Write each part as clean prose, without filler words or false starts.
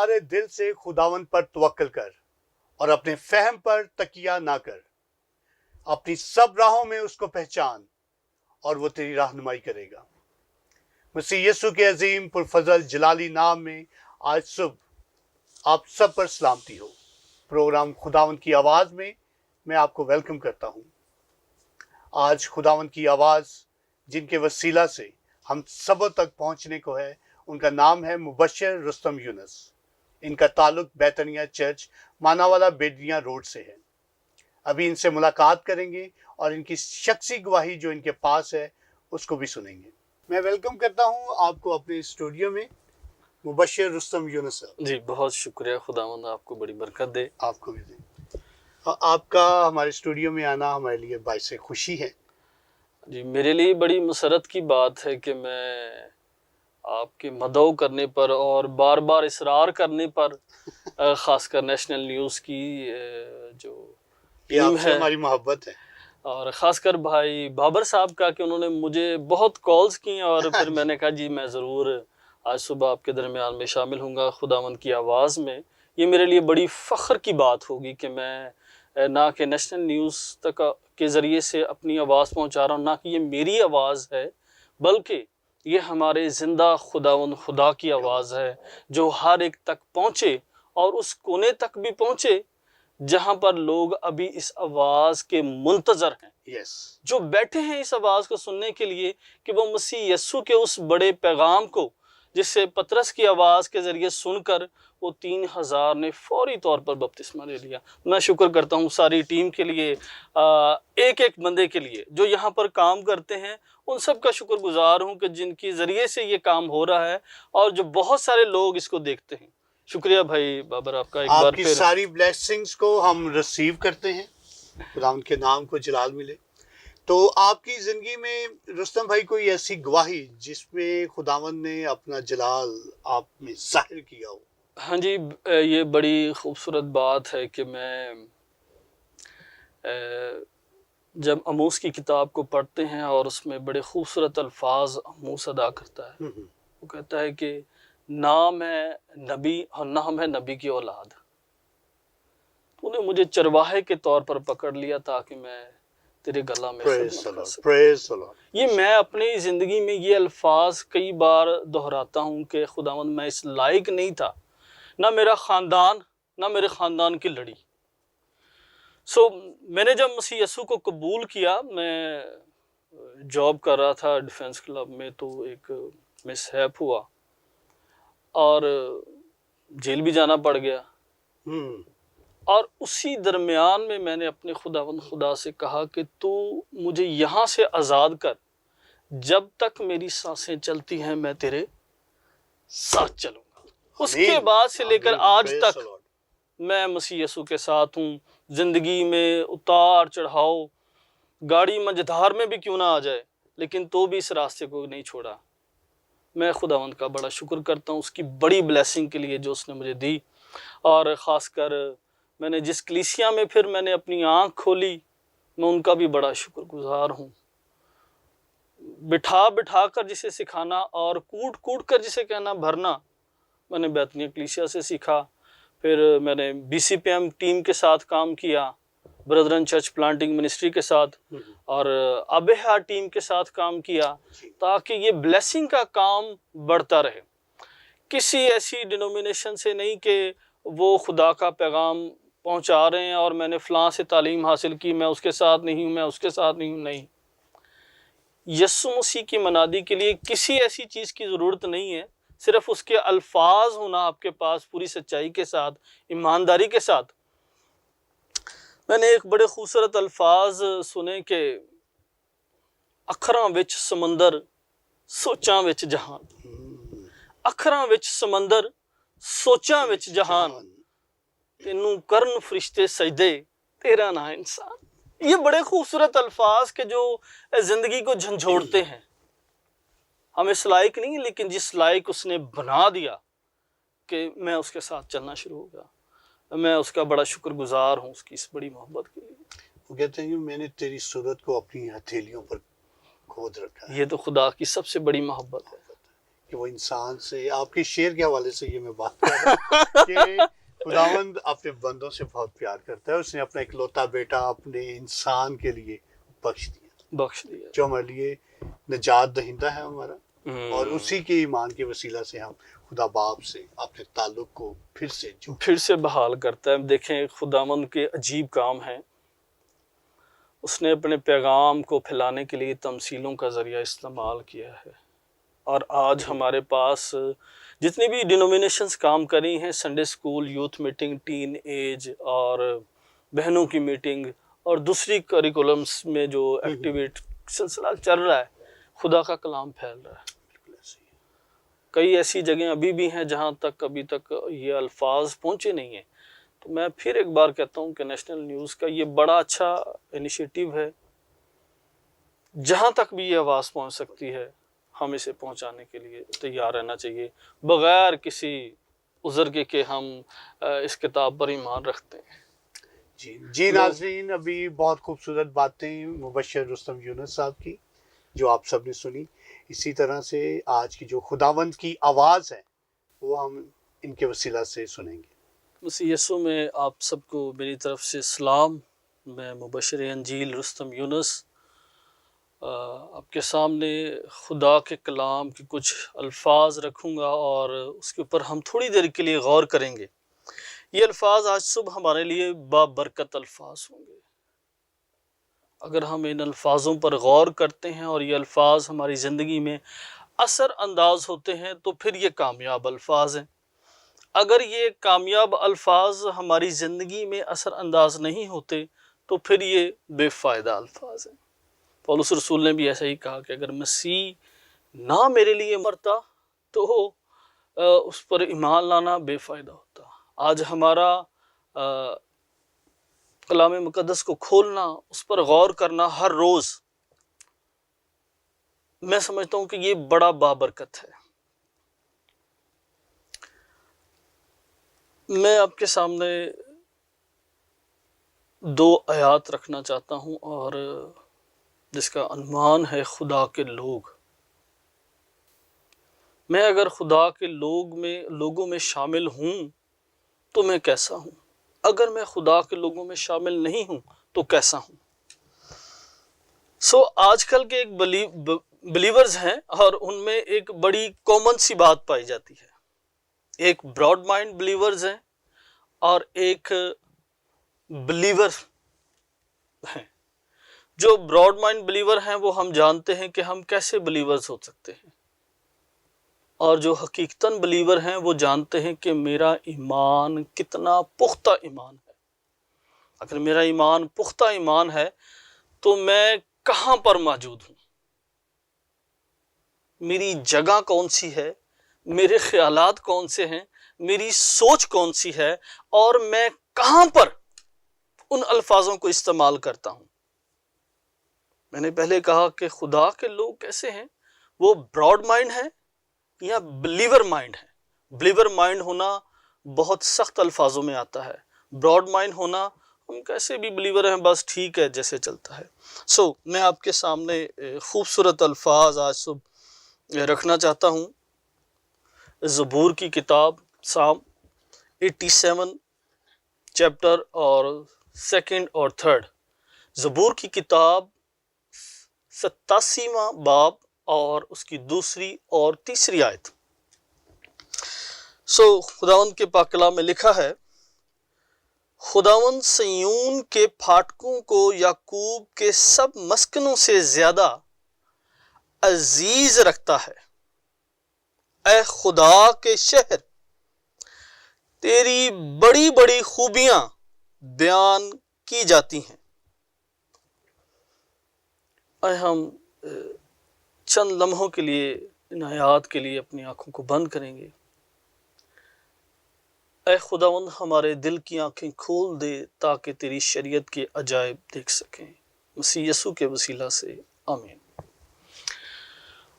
سارے دل سے خداوند پر توکل کر اور اپنے فہم پر تکیہ نہ کر. اپنی سب راہوں میں اس کو پہچان اور وہ تیری رہنمائی کرے گا. مسیح یسوع کے عظیم پرفضل جلالی نام میں آج صبح آپ سب پر سلامتی ہو. پروگرام خداوند کی آواز میں آپ کو ویلکم کرتا ہوں. آج خداوند کی آواز جن کے وسیلہ سے ہم سبوں تک پہنچنے کو ہے، ان کا نام ہے مبشر رستم یونس. ان کا تعلق بیتنیہ چرچ ماناوالا بیڈیاں روڈ سے ہے. ابھی ان سے ملاقات کریں گے اور ان کی شخصی گواہی جو ان کے پاس ہے اس کو بھی سنیں گے. میں ویلکم کرتا ہوں آپ کو اپنے اسٹوڈیو میں، مبشر رستم یونس صاحب. جی بہت شکریہ، خداوند آپ کو بڑی برکت دے. آپ کو بھی دیں. آپ کا ہمارے اسٹوڈیو میں آنا ہمارے لیے باعث خوشی ہے. جی میرے لیے بڑی مسرت کی بات ہے کہ میں آپ کے مدعو کرنے پر اور بار بار اصرار کرنے پر خاص کر نیشنل نیوز کی جو یہ ٹیم آپ سے ہے ہماری محبت ہے، اور خاص کر بھائی بابر صاحب کا کہ انہوں نے مجھے بہت کالز کی اور پھر میں نے کہا جی میں ضرور آج صبح آپ کے درمیان میں شامل ہوں گا خداوند کی آواز میں. یہ میرے لیے بڑی فخر کی بات ہوگی کہ میں نہ کہ نیشنل نیوز تک کے ذریعے سے اپنی آواز پہنچا رہا ہوں، نہ کہ یہ میری آواز ہے، بلکہ یہ ہمارے زندہ خداوند خدا کی آواز ہے جو ہر ایک تک پہنچے اور اس کونے تک بھی پہنچے جہاں پر لوگ ابھی اس آواز کے منتظر ہیں، جو بیٹھے ہیں اس آواز کو سننے کے لیے کہ وہ مسیح یسوع کے اس بڑے پیغام کو جس سے پطرس کی آواز کے ذریعے سن کر وہ 3000 نے فوری طور پر بپتسمہ لے لیا. میں شکر کرتا ہوں ساری ٹیم کے لیے، ایک ایک بندے کے لیے جو یہاں پر کام کرتے ہیں، ان سب کا شکر گزار ہوں کہ جن کی ذریعے سے یہ کام ہو رہا ہے اور جو بہت سارے لوگ اس کو دیکھتے ہیں. شکریہ بھائی بابر آپ کا ایک بار آپ کی پھر. ساری بلیسنگز کو ہم ریسیو کرتے ہیں. خداوند کے نام کو جلال ملے. تو آپ کی زندگی میں رستم بھائی کوئی ایسی گواہی جس میں خداوند نے اپنا جلال آپ میں ظاہر کیا ہو؟ ہاں جی، یہ بڑی خوبصورت بات ہے کہ میں جب آموس کی کتاب کو پڑھتے ہیں اور اس میں بڑے خوبصورت الفاظ آموس ادا کرتا ہے. وہ کہتا ہے کہ نام ہے نبی اور نام ہے نبی کی اولاد. تو نے مجھے چرواہے کے طور پر پکڑ لیا تاکہ میں تیرے گلا میں خدمت کر سکوں. یہ میں اپنی زندگی میں یہ الفاظ کئی بار دہراتا ہوں کہ خداوند میں اس لائق نہیں تھا، نہ میرا خاندان، نہ میرے خاندان کی لڑی. میں نے جب مسیح یسوع کو قبول کیا، میں جاب کر رہا تھا ڈیفنس کلب میں، تو ایک مس ہیپ ہوا اور جیل بھی جانا پڑ گیا. اور اسی درمیان میں نے اپنے خداوند خدا سے کہا کہ تو مجھے یہاں سے آزاد کر، جب تک میری سانسیں چلتی ہیں میں تیرے ساتھ چلوں گا. اس کے بعد سے لے کر آج تک میں مسیح یسوع کے ساتھ ہوں. زندگی میں اتار چڑھاؤ، گاڑی منجھدار میں بھی کیوں نہ آ جائے، لیکن تو بھی اس راستے کو نہیں چھوڑا. میں خداوند کا بڑا شکر کرتا ہوں اس کی بڑی بلیسنگ کے لیے جو اس نے مجھے دی. اور خاص کر میں نے جس کلیسیا میں پھر میں نے اپنی آنکھ کھولی، میں ان کا بھی بڑا شکر گزار ہوں. بٹھا بٹھا کر جسے سکھانا اور کوٹ کوٹ کر جسے کہنا بھرنا میں نے بیتنیہ کلیسیا سے سیکھا. پھر میں نے B C P M team کے ساتھ کام کیا، بردرن چرچ پلانٹنگ منسٹری کے ساتھ، اور ابہا ٹیم کے ساتھ کام کیا تاکہ یہ بلیسنگ کا کام بڑھتا رہے. کسی ایسی ڈینومینیشن سے نہیں کہ وہ خدا کا پیغام پہنچا رہے ہیں اور میں نے فلاں سے تعلیم حاصل کی، میں اس کے ساتھ نہیں ہوں، میں اس کے ساتھ نہیں ہوں. نہیں، یسوع مسیح کی منادی کے لیے کسی ایسی چیز کی ضرورت نہیں ہے، صرف اس کے الفاظ ہونا آپ کے پاس پوری سچائی کے ساتھ، ایمانداری کے ساتھ. میں نے ایک بڑے خوبصورت الفاظ سنے کہ اکھراں وچ سمندر سوچاں وچ جہان، اکھراں وچ سمندر سوچاں وچ جہان، تینوں کرن فرشتے سجدے تیرا نا انسان. یہ بڑے خوبصورت الفاظ کہ جو زندگی کو جھنجھوڑتے ہیں. ہم اس لائق نہیں، لیکن جس لائق اس نے بنا دیا کہ میں اس کے ساتھ چلنا شروع ہو گیا. میں اس کا بڑا شکر گزار ہوں اس کی اس بڑی محبت کے لیے. وہ کہتے ہیں کہ میں نے تیری صورت کو اپنی ہتھیلیوں پر کھود رکھا ہے. یہ تو خدا کی سب سے بڑی محبت ہے کہ وہ انسان سے، آپ کے شعر کے حوالے سے یہ میں بات کر رہا ہوں کہ خداوند اپنے بندوں سے بہت پیار کرتا ہے. اس نے اپنا اکلوتا بیٹا اپنے انسان کے لیے بخش دیا جو ہمارے لیے نجات دہندہ ہے ہمارا، اور اسی کے ایمان کے وسیلہ سے ہم خدا باپ سے اپنے تعلق کو پھر سے بحال کرتا ہے. دیکھیں خداوند کے عجیب کام ہیں. اس نے اپنے پیغام کو پھیلانے کے لیے تمثیلوں کا ذریعہ استعمال کیا ہے، اور آج ہمارے پاس جتنی بھی ڈینومینیشنز کام کری ہیں، Sunday school, youth meeting, teen age اور بہنوں کی میٹنگ اور دوسری کریکولمز میں جو ایکٹیویٹ سلسلہ چل رہا ہے، خدا کا کلام پھیل رہا ہے. کئی ایسی جگہیں ابھی بھی ہیں جہاں تک ابھی تک یہ الفاظ پہنچے نہیں ہیں. تو میں پھر ایک بار کہتا ہوں کہ نیشنل نیوز کا یہ بڑا اچھا انیشیٹو ہے. جہاں تک بھی یہ آواز پہنچ سکتی ہے ہم اسے پہنچانے کے لیے تیار رہنا چاہیے، بغیر کسی عذر کے کہ ہم اس کتاب پر ایمان رکھتے ہیں. جی ناظرین، ابھی بہت خوبصورت باتیں مبشر رستم یونس صاحب کی جو آپ سب نے سنی. اسی طرح سے آج کی جو خداوند کی آواز ہے وہ ہم ان کے وسیلہ سے سنیں گے. مسیح یسوع میں آپ سب کو میری طرف سے سلام. میں مبشر انجیل رستم یونس آپ کے سامنے خدا کے کلام کے کچھ الفاظ رکھوں گا، اور اس کے اوپر ہم تھوڑی دیر کے لیے غور کریں گے. یہ الفاظ آج صبح ہمارے لیے بابرکت الفاظ ہوں گے. اگر ہم ان الفاظوں پر غور کرتے ہیں اور یہ الفاظ ہماری زندگی میں اثر انداز ہوتے ہیں تو پھر یہ کامیاب الفاظ ہیں. اگر یہ کامیاب الفاظ ہماری زندگی میں اثر انداز نہیں ہوتے تو پھر یہ بے فائدہ الفاظ ہیں. پولس رسول نے بھی ایسا ہی کہا کہ اگر مسیح نہ میرے لیے مرتا تو اس پر ایمان لانا بے فائدہ ہوتا. آج ہمارا کلام مقدس کو کھولنا، اس پر غور کرنا ہر روز، میں سمجھتا ہوں کہ یہ بڑا بابرکت ہے. میں آپ کے سامنے 2 آیات رکھنا چاہتا ہوں، اور جس کا عنوان ہے خدا کے لوگ. میں اگر خدا کے لوگوں میں شامل ہوں تو میں کیسا ہوں؟ اگر میں خدا کے لوگوں میں شامل نہیں ہوں تو کیسا ہوں؟ آج کل کے ایک بلیورز ہیں، اور ان میں ایک بڑی کامن سی بات پائی جاتی ہے. ایک براڈ مائنڈ بلیورز ہیں اور ایک بلیور ہیں. جو براڈ مائنڈ بلیور ہیں وہ ہم جانتے ہیں کہ ہم کیسے بلیورز ہو سکتے ہیں، اور جو حقیقتاً بلیور ہیں وہ جانتے ہیں کہ میرا ایمان کتنا پختہ ایمان ہے. اگر میرا ایمان پختہ ایمان ہے تو میں کہاں پر موجود ہوں، میری جگہ کون سی ہے، میرے خیالات کون سے ہیں، میری سوچ کون سی ہے، اور میں کہاں پر ان الفاظوں کو استعمال کرتا ہوں. میں نے پہلے کہا کہ خدا کے لوگ کیسے ہیں، وہ براڈ مائنڈ ہے یا بلیور مائنڈ ہے. بلیور مائنڈ ہونا بہت سخت الفاظوں میں آتا ہے. براڈ مائنڈ ہونا ہم کیسے بھی بلیور ہیں، بس ٹھیک ہے جیسے چلتا ہے. میں آپ کے سامنے خوبصورت الفاظ آج صبح رکھنا چاہتا ہوں. زبور کی کتاب سام 87 چیپٹر اور 2 اور 3. زبور کی کتاب 87واں باب اور اس کی 2 اور 3 آیت. خداوند کے پاک کلام میں لکھا ہے، خداوند سیون کے پھاٹکوں کو یعقوب کے سب مسکنوں سے زیادہ عزیز رکھتا ہے. اے خدا کے شہر، تیری بڑی بڑی خوبیاں بیان کی جاتی ہیں. ہم چند لمحوں کے لیے ان آیات کے لیے اپنی آنکھوں کو بند کریں گے. اے خداوند ہمارے دل کی آنکھیں کھول دے تاکہ تیری شریعت کے عجائب دیکھ سکیں. مسیح یسوع کے وسیلہ سے آمین.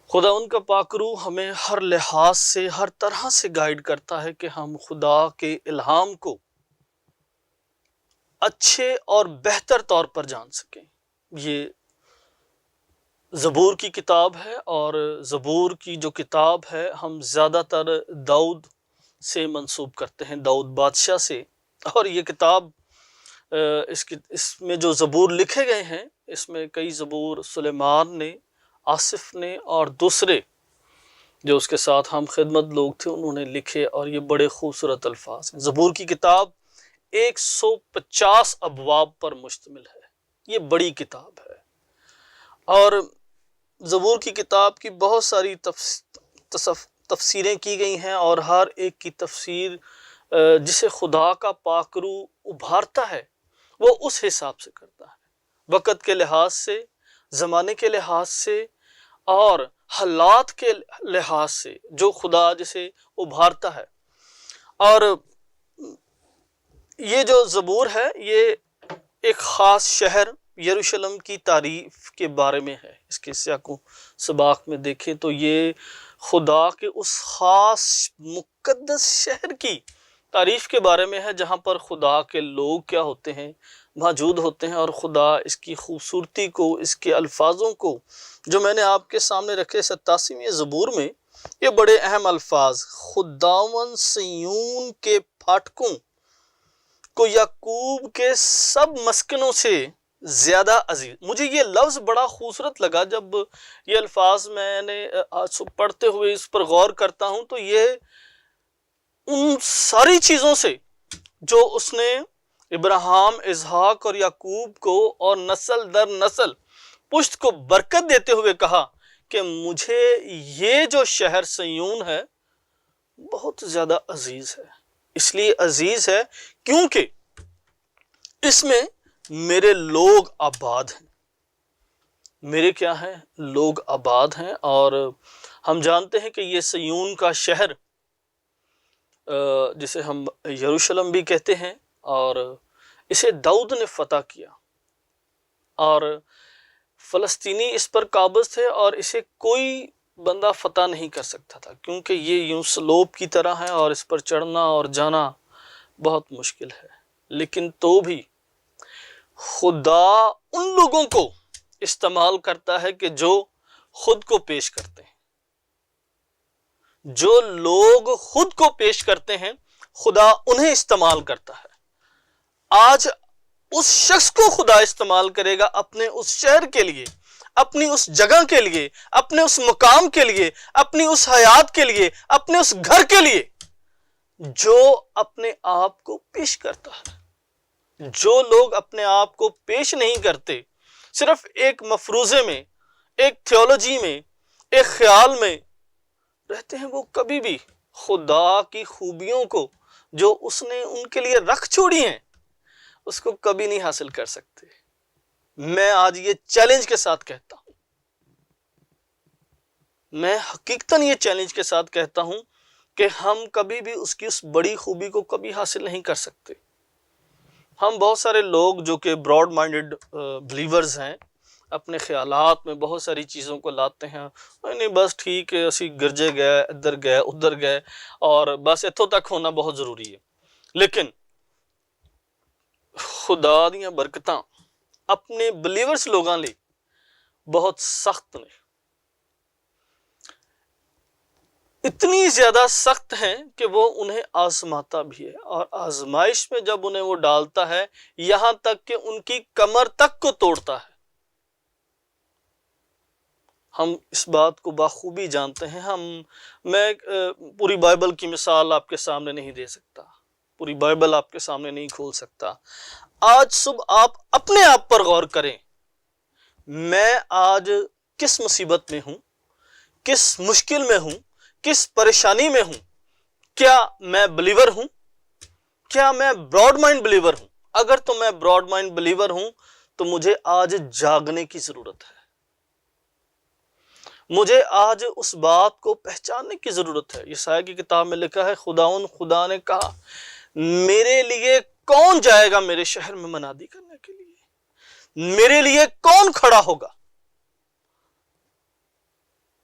خداوند کا پاک روح ہمیں ہر لحاظ سے، ہر طرح سے گائیڈ کرتا ہے کہ ہم خدا کے الہام کو اچھے اور بہتر طور پر جان سکیں. یہ زبور کی کتاب ہے، اور زبور کی جو کتاب ہے ہم زیادہ تر داؤد سے منسوب کرتے ہیں، داؤد بادشاہ سے۔ اور یہ کتاب اس میں جو زبور لکھے گئے ہیں، اس میں کئی زبور سلیمان نے، آصف نے اور دوسرے جو اس کے ساتھ ہم خدمت لوگ تھے انہوں نے لکھے، اور یہ بڑے خوبصورت الفاظ ہیں۔ زبور کی کتاب 150 ابواب پر مشتمل ہے، یہ بڑی کتاب ہے، اور زبور کی کتاب کی بہت ساری تفسیریں کی گئی ہیں، اور ہر ایک کی تفسیر جسے خدا کا پاک روح ابھارتا ہے وہ اس حساب سے کرتا ہے، وقت کے لحاظ سے، زمانے کے لحاظ سے اور حالات کے لحاظ سے، جو خدا جسے ابھارتا ہے۔ اور یہ جو زبور ہے یہ ایک خاص شہر یروشلم کی تعریف کے بارے میں ہے۔ اس کے سیاق و سباق میں دیکھیں تو یہ خدا کے اس خاص مقدس شہر کی تعریف کے بارے میں ہے، جہاں پر خدا کے لوگ کیا ہوتے ہیں، موجود ہوتے ہیں، اور خدا اس کی خوبصورتی کو، اس کے الفاظوں کو جو میں نے آپ کے سامنے رکھے 87ویں زبور میں، یہ بڑے اہم الفاظ، خداوند صیون کے پھاٹکوں کو یعقوب کے سب مسکنوں سے زیادہ عزیز۔ مجھے یہ لفظ بڑا خوبصورت لگا جب یہ الفاظ میں نے آج پڑھتے ہوئے اس پر غور کرتا ہوں، تو یہ ان ساری چیزوں سے جو اس نے ابراہیم، اسحاق اور یعقوب کو اور نسل در نسل پشت کو برکت دیتے ہوئے کہا کہ مجھے یہ جو شہر صیون ہے بہت زیادہ عزیز ہے۔ اس لیے عزیز ہے کیونکہ اس میں میرے لوگ آباد ہیں، میرے کیا ہیں، لوگ آباد ہیں۔ اور ہم جانتے ہیں کہ یہ صیون کا شہر جسے ہم یروشلم بھی کہتے ہیں، اور اسے داؤد نے فتح کیا، اور فلسطینی اس پر قابض تھے، اور اسے کوئی بندہ فتح نہیں کر سکتا تھا، کیونکہ یہ یوں سلوپ کی طرح ہے اور اس پر چڑھنا اور جانا بہت مشکل ہے۔ لیکن تو بھی خدا ان لوگوں کو استعمال کرتا ہے کہ جو خود کو پیش کرتے ہیں، جو لوگ خود کو پیش کرتے ہیں خدا انہیں استعمال کرتا ہے۔ آج اس شخص کو خدا استعمال کرے گا اپنے اس شہر کے لیے، اپنی اس جگہ کے لیے، اپنے اس مقام کے لیے، اپنی اس حیات کے لیے، اپنے اس گھر کے لیے جو اپنے آپ کو پیش کرتا ہے۔ جو لوگ اپنے آپ کو پیش نہیں کرتے، صرف ایک مفروضے میں، ایک تھیولوجی میں، ایک خیال میں رہتے ہیں، وہ کبھی بھی خدا کی خوبیوں کو جو اس نے ان کے لیے رکھ چھوڑی ہیں اس کو کبھی نہیں حاصل کر سکتے۔ میں آج یہ چیلنج کے ساتھ کہتا ہوں، میں حقیقتاً یہ چیلنج کے ساتھ کہتا ہوں کہ ہم کبھی بھی اس کی اس بڑی خوبی کو کبھی حاصل نہیں کر سکتے۔ ہم بہت سارے لوگ جو کہ براڈ مائنڈڈ بلیورز ہیں، اپنے خیالات میں بہت ساری چیزوں کو لاتے ہیں، نہیں بس ٹھیک ہے اسی گرجے گئے، ادھر گئے ادھر گئے، اور بس اتوں تک ہونا بہت ضروری ہے۔ لیکن خدا دیاں برکتاں اپنے بلیورز لوگاں لئی بہت سخت نے، اتنی زیادہ سخت ہیں کہ وہ انہیں آزماتا بھی ہے، اور آزمائش میں جب انہیں وہ ڈالتا ہے یہاں تک کہ ان کی کمر تک کو توڑتا ہے۔ ہم اس بات کو بخوبی جانتے ہیں۔ میں پوری بائبل کی مثال آپ کے سامنے نہیں دے سکتا، پوری بائبل آپ کے سامنے نہیں کھول سکتا۔ آج صبح آپ اپنے آپ پر غور کریں، میں آج کس مصیبت میں ہوں، کس مشکل میں ہوں، کس پریشانی میں ہوں؟ کیا میں بلیور ہوں؟ کیا میں براڈ مائنڈ بلیور ہوں؟ اگر تو میں براڈ مائنڈ بلیور ہوں تو مجھے آج جاگنے کی ضرورت ہے، مجھے آج اس بات کو پہچاننے کی ضرورت ہے۔ یسایہ کی کتاب میں لکھا ہے، خدا نے کہا میرے لیے کون جائے گا میرے شہر میں منادی کرنے کے لیے، میرے لیے کون کھڑا ہوگا؟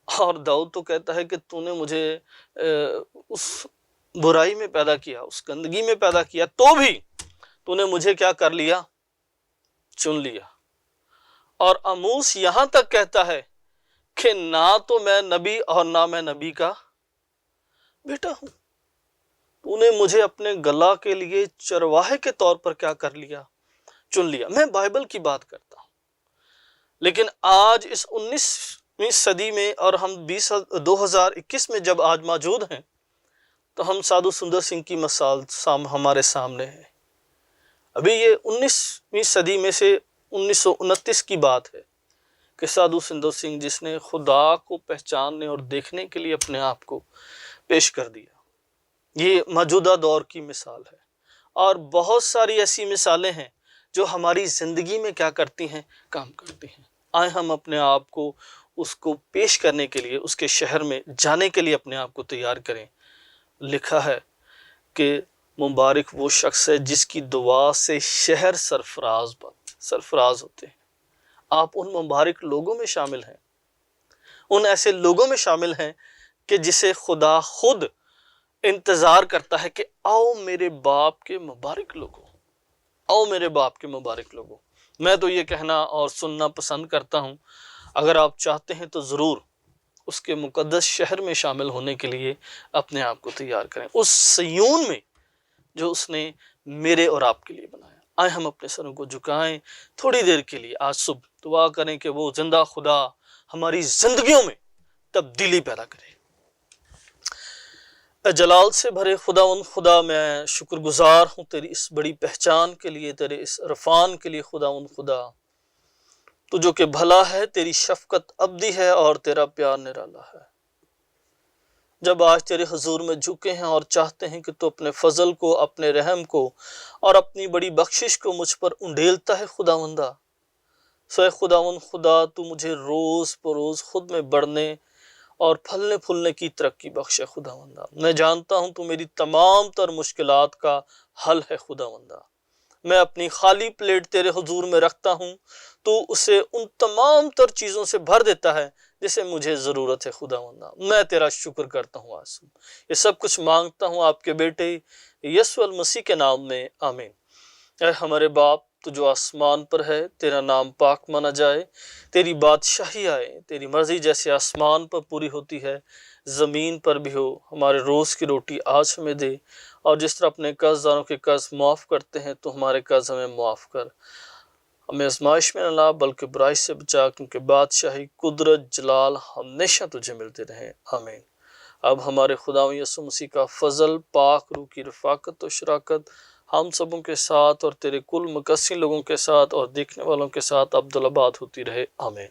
اور داؤد تو کہتا ہے کہ تو نے مجھے اس برائی میں پیدا کیا، اس گندگی میں پیدا کیا، تو بھی تو نے مجھے کیا کر لیا؟ چن لیا۔ اور آموس یہاں تک کہتا ہے کہ نہ تو میں نبی اور نہ میں نبی کا بیٹا ہوں. تو نے مجھے اپنے گلا کے لیے چرواہے کے طور پر کیا کر لیا؟ چن لیا. میں بائبل کی بات کرتا ہوں، لیکن آج اس 19ویں صدی میں اور ہم 2021 میں جب آج موجود ہیں تو ہم سادھو سندر سنگھ کی مثال ہمارے سامنے ہے. ابھی یہ 19ویں صدی میں سے 1929 کی بات ہے کہ سادھو سندر سنگھ جس نے خدا کو پہچاننے اور دیکھنے کے لیے اپنے آپ کو پیش کر دیا. یہ موجودہ دور کی مثال ہے، اور بہت ساری ایسی مثالیں ہیں جو ہماری زندگی میں کیا کرتی ہیں؟ کام کرتی ہیں. آئے ہم اپنے آپ کو اس کو پیش کرنے کے لیے، اس کے شہر میں جانے کے لیے اپنے آپ کو تیار کریں. لکھا ہے کہ مبارک وہ شخص ہے جس کی دعا سے شہر سرفراز ہوتے ہیں. آپ ان مبارک لوگوں میں شامل ہیں، ان ایسے لوگوں میں شامل ہیں کہ جسے خدا خود انتظار کرتا ہے کہ آؤ میرے باپ کے مبارک لوگوں، آؤ میرے باپ کے مبارک لوگوں. میں تو یہ کہنا اور سننا پسند کرتا ہوں، اگر آپ چاہتے ہیں تو ضرور اس کے مقدس شہر میں شامل ہونے کے لیے اپنے آپ کو تیار کریں، اس صیون میں جو اس نے میرے اور آپ کے لیے بنایا. آئے ہم اپنے سروں کو جھکائیں تھوڑی دیر کے لیے. آج صبح دعا کریں کہ وہ زندہ خدا ہماری زندگیوں میں تبدیلی پیدا کرے. اے جلال سے بھرے خدا میں شکر گزار ہوں تیری اس بڑی پہچان کے لیے، تیرے اس عرفان کے لیے. خدا تو جو کہ بھلا ہے، تیری شفقت ابدی ہے اور تیرا پیار نرالا ہے. جب آج تیرے حضور میں جھکے ہیں اور چاہتے ہیں کہ تو اپنے فضل کو، اپنے رحم کو اور اپنی بڑی بخشش کو مجھ پر انڈیلتا ہے خداوندہ، سو اے خدا تو مجھے روز بروز خود میں بڑھنے اور پھلنے پھولنے کی ترقی بخشے خداوندہ. میں جانتا ہوں تو میری تمام تر مشکلات کا حل ہے خداوندہ. میں اپنی خالی پلیٹ تیرے حضور میں رکھتا ہوں، تو اسے ان تمام تر چیزوں سے بھر دیتا ہے جسے مجھے ضرورت ہے خداوندہ. میں تیرا شکر کرتا ہوں آج. یہ سب کچھ مانگتا ہوں آپ کے بیٹے یسوع المسیح کے نام میں، آمین. اے ہمارے باپ تو جو آسمان پر ہے، تیرا نام پاک مانا جائے، تیری بادشاہی آئے، تیری مرضی جیسے آسمان پر پوری ہوتی ہے زمین پر بھی ہو. ہمارے روز کی روٹی آج ہمیں دے، اور جس طرح اپنے قرض داروں کے قرض معاف کرتے ہیں تو ہمارے قرض ہمیں معاف کر. ہمیں آزمائش میں نہ لا بلکہ برائی سے بچا، کیونکہ بادشاہی، قدرت، جلال ہمیشہ تجھے ملتے رہیں، آمین. اب ہمارے خداوند یسوع مسیح کا فضل، پاک روح کی رفاقت و شراکت ہم سبوں کے ساتھ اور تیرے کل مقصر لوگوں کے ساتھ اور دیکھنے والوں کے ساتھ ابدالآباد ہوتی رہے، آمین.